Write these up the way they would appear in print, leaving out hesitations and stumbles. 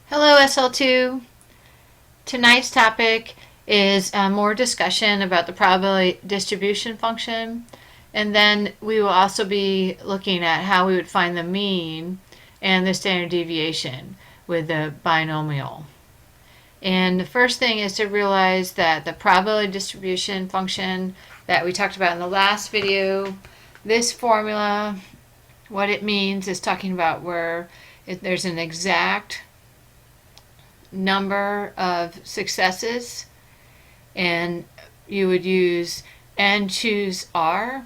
Hello SL2. Tonight's topic is more discussion about the probability distribution function, and then we will also be looking at how we would find the mean and the standard deviation with the binomial. And the first thing is to realize that the probability distribution function that we talked about in the last video, this formula, what it means is talking about where there's an exact number of successes, and you would use n choose r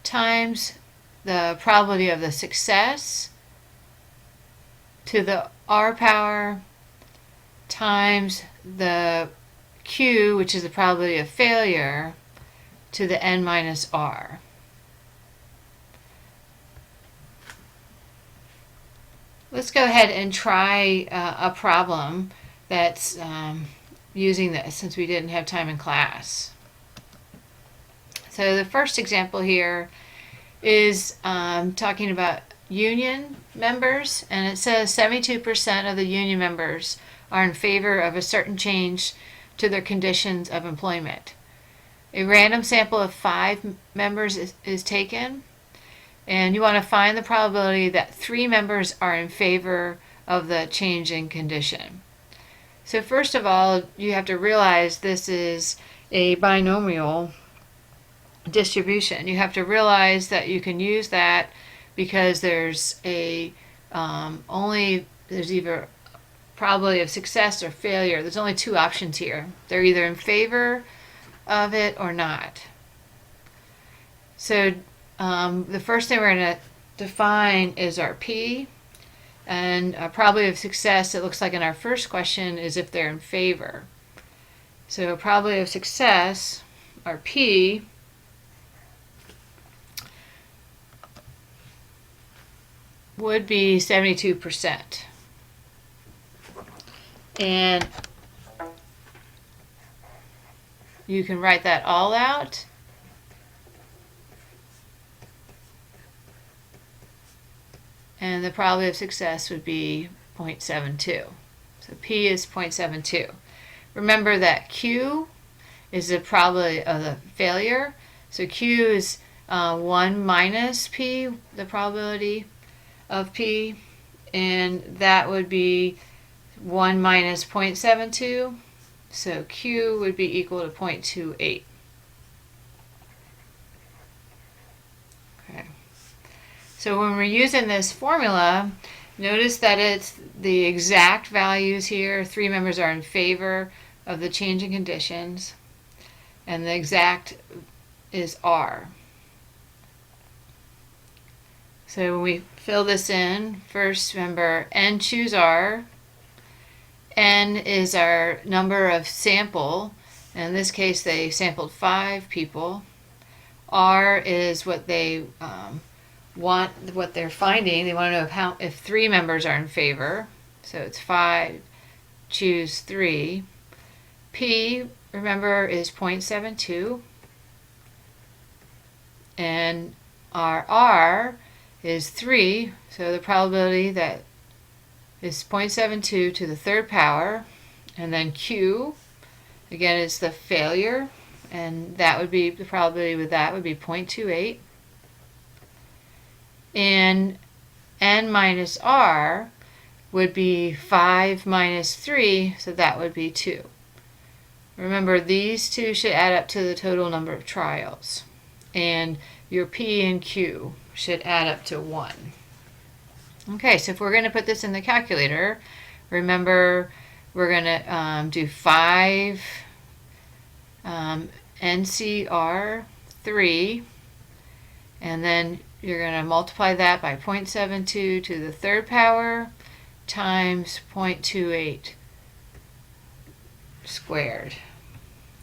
times the probability of the success to the r power times the q, which is the probability of failure, to the n minus r. Let's go ahead and try a problem that's using this, since we didn't have time in class. So the first example here is talking about union members, and it says 72% of the union members are in favor of a certain change to their conditions of employment. A random sample of 5 members is taken, and you want to find the probability that 3 members are in favor of the change in condition. So first of all, you have to realize this is a binomial distribution. You have to realize that you can use that because there's a there's either probability of success or failure. There's only 2 options here. They're either in favor of it or not. So the first thing we're going to define is our P, and probability of success, it looks like in our first question, is if they're in favor. So probability of success, our P, would be 72%. And you can write that all out. And the probability of success would be 0.72. So P is 0.72. Remember that Q is the probability of the failure. So Q is 1 minus P, the probability of P, and that would be 1 minus 0.72. So Q would be equal to 0.28. So when we're using this formula, notice that it's the exact values here. 3 members are in favor of the change in conditions, and the exact is R. So when we fill this in, first remember n choose R. N is our number of sample. In this case, they sampled 5 people. R is what they what they're finding. They want to know if 3 members are in favor. So it's 5, choose 3. P, remember, is 0.72. And our R is 3. So the probability that is 0.72 to the 3rd power. And then Q, again, is the failure. And that would be, the probability with that would be 0.28. And n minus r would be 5 minus 3, so that would be 2. Remember, these 2 should add up to the total number of trials, and your P and Q should add up to 1. Okay, so if we're going to put this in the calculator, remember we're going to do 5 NCR 3, and then you're going to multiply that by 0.72 to the 3rd power times 0.28 squared.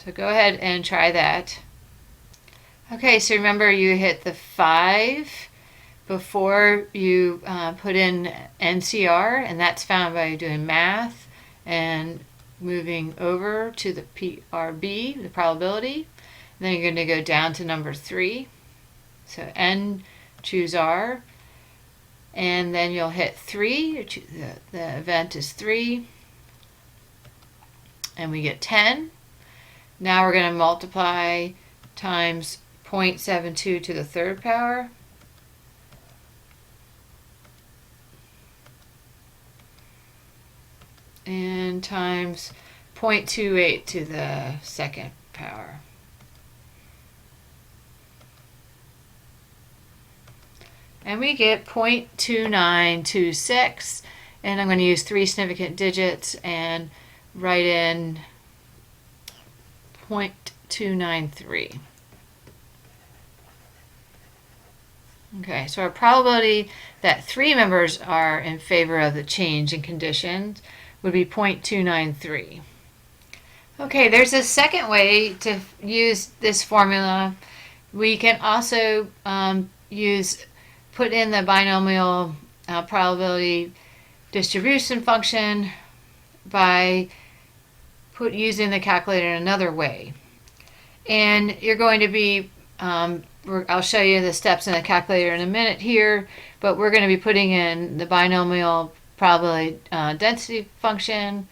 So go ahead and try that. Okay, so remember you hit the 5 before you put in NCR, and that's found by doing math and moving over to the PRB, the probability. And then you're going to go down to number 3. So N choose R, and then you'll hit 3. The event is 3, and we get 10. Now we're going to multiply times 0.72 to the third power. And times 0.28 to the second power. And we get 0.2926, and I'm going to use 3 significant digits and write in 0.293. Okay, so our probability that 3 members are in favor of the change in conditions would be 0.293. Okay, there's a second way to use this formula. We can also put in the binomial probability distribution function by using the calculator in another way. And you're going to be, I'll show you the steps in the calculator in a minute here, but we're going to be putting in the binomial probability density function,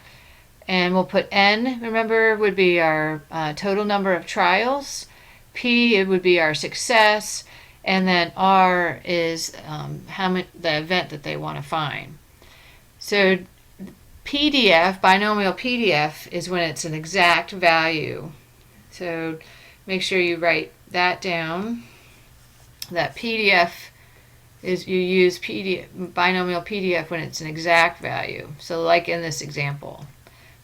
and we'll put n, remember, would be our total number of trials, p, it would be our success, and then r is the event that they want to find. So PDF, binomial PDF, is when it's an exact value. So make sure you write that down. That PDF is, you use binomial PDF when it's an exact value. So like in this example,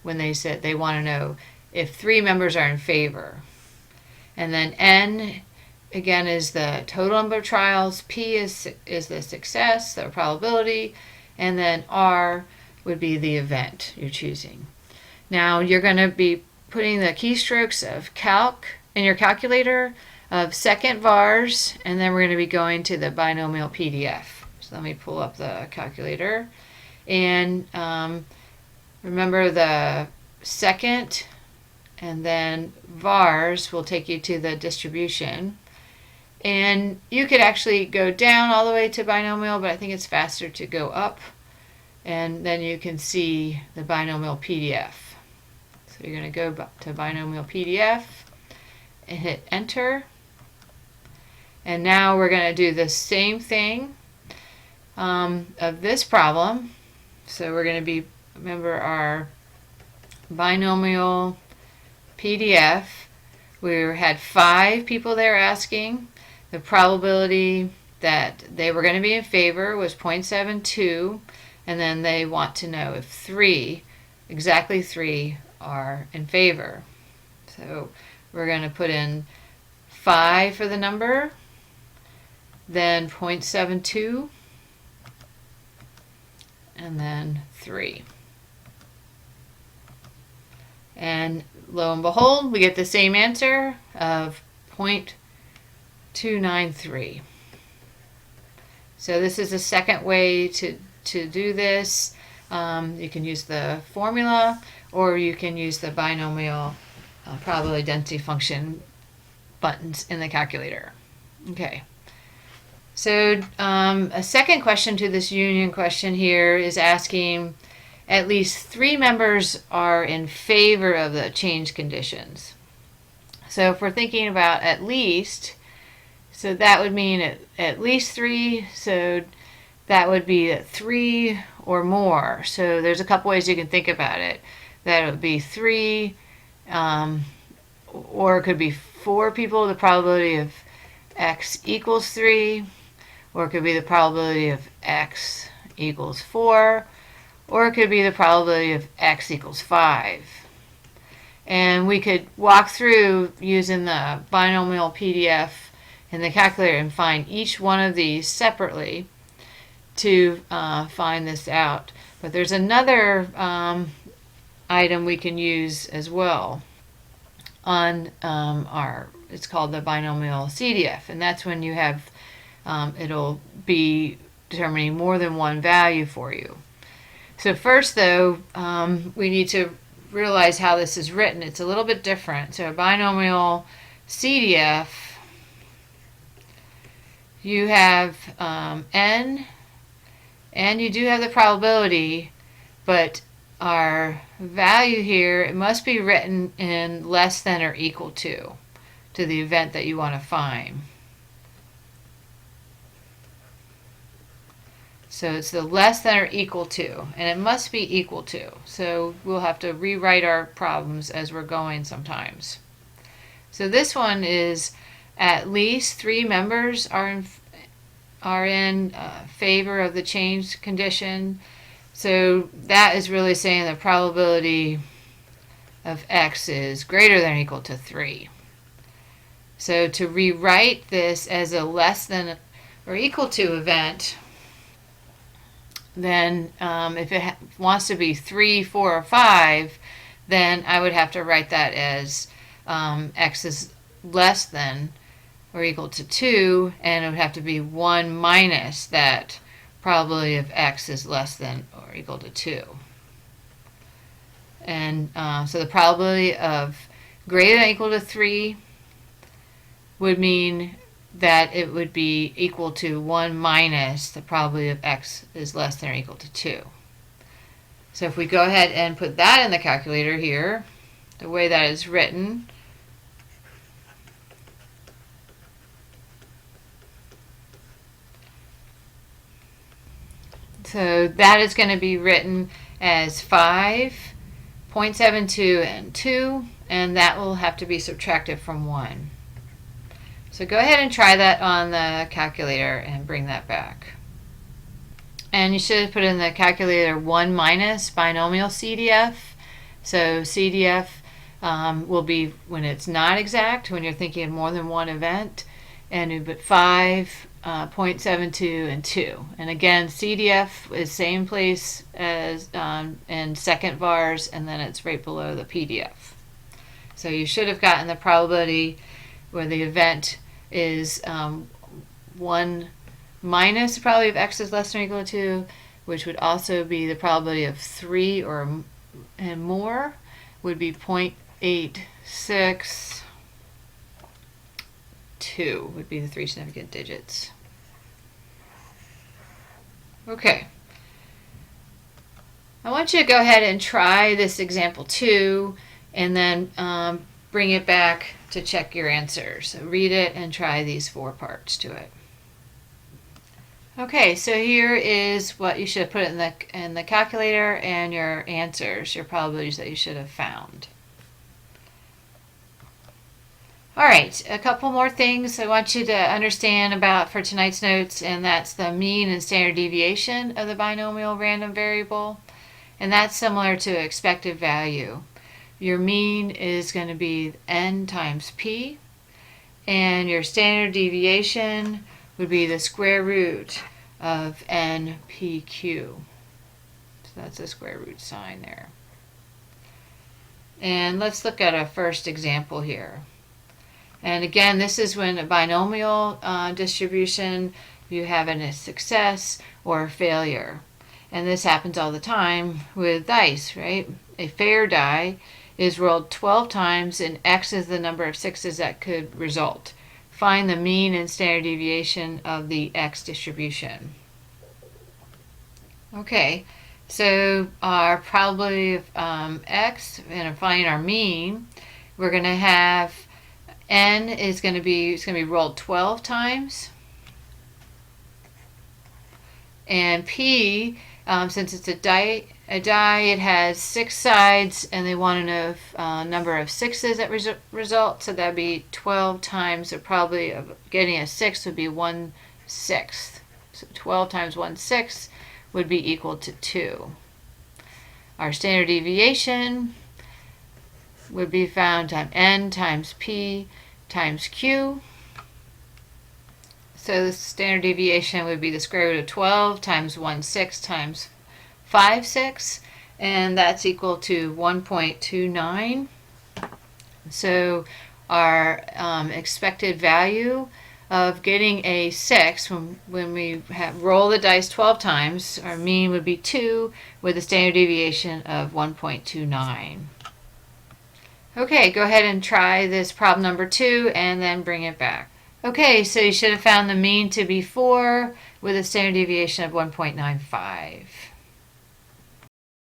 when they said they want to know if 3 members are in favor. And then n, again, is the total number of trials, p is the success, the probability, and then r would be the event you're choosing. Now you're going to be putting the keystrokes of calc in your calculator of second vars, and then we're going to be going to the binomial PDF. So let me pull up the calculator, and remember the second and then vars will take you to the distribution. And you could actually go down all the way to binomial, but I think it's faster to go up, and then you can see the binomial PDF. So you're going to go to binomial PDF and hit enter. And now we're going to do the same thing of this problem. So we're going to be, remember our binomial PDF. We had 5 people there asking. The probability that they were going to be in favor was 0.72, and then they want to know if 3, exactly 3, are in favor. So we're going to put in 5 for the number, then 0.72, and then 3. And lo and behold, we get the same answer of 0.293. So this is the second way to do this. You can use the formula, or you can use the binomial probability density function buttons in the calculator. Okay. So a second question to this union question here is asking at least 3 members are in favor of the change conditions. So if we're thinking about at least, so that would mean at least 3, so that would be 3 or more. So there's a couple ways you can think about it. That would be 3, or it could be 4 people, the probability of x equals 3, or it could be the probability of x equals 4, or it could be the probability of x equals 5. And we could walk through using the binomial PDF in the calculator and find each one of these separately to find this out. But there's another item we can use as well on it's called the binomial CDF, and that's when you have it'll be determining more than one value for you. So first, though, we need to realize how this is written. It's a little bit different. So a binomial CDF, you have n, And you do have the probability, but our value here, it must be written in less than or equal to the event that you want to find. So it's the less than or equal to, and it must be equal to. So we'll have to rewrite our problems as we're going sometimes. So this one is at least 3 members are in favor of the changed condition. So that is really saying the probability of x is greater than or equal to 3. So to rewrite this as a less than or equal to event, then if it wants to be 3, 4, or 5, then I would have to write that as x is less than or equal to 2, and it would have to be 1 minus that probability of x is less than or equal to 2. And so the probability of greater than or equal to 3 would mean that it would be equal to 1 minus the probability of x is less than or equal to 2. So if we go ahead and put that in the calculator here, the way that is written, so that is going to be written as 5.72 and 2, and that will have to be subtracted from 1. So go ahead and try that on the calculator and bring that back. And you should put in the calculator 1 minus binomial CDF. So CDF will be when it's not exact, when you're thinking of more than one event. And you put 5.72 and 2. And again, CDF is same place as in second vars, and then it's right below the PDF. So you should have gotten the probability where the event is 1 minus the probability of x is less than or equal to 2, which would also be the probability of 3 and more, would be 0.862 would be the 3 significant digits. Okay. I want you to go ahead and try this example 2, and then bring it back to check your answer. So read it and try these 4 parts to it. Okay, so here is what you should put in the calculator and your answers, your probabilities that you should have found. All right, a couple more things I want you to understand about for tonight's notes, and that's the mean and standard deviation of the binomial random variable, and that's similar to expected value. Your mean is going to be n times p, and your standard deviation would be the square root of npq. So that's the square root sign there. And let's look at a first example here. And again, this is when a binomial distribution, you have a success or a failure. And this happens all the time with dice, right? A fair die is rolled 12 times, and x is the number of 6s that could result. Find the mean and standard deviation of the x distribution. Okay, so our probability of x, and finding our mean, we're going to have n is going to be rolled 12 times, and p, since it's a die, it has 6 sides, and they want to know number of 6s that result, so that'd be 12 times the probability of getting a 6 would be 1/6. So 12 times 1/6 would be equal to 2. Our standard deviation would be found times n times p times q. So the standard deviation would be the square root of 12 times 1/6 times 5/6, and that's equal to 1.29. So our expected value of getting a 6 when we roll the dice 12 times, our mean would be 2 with a standard deviation of 1.29. Okay, go ahead and try this problem number 2 and then bring it back. Okay, so you should have found the mean to be 4, with a standard deviation of 1.95.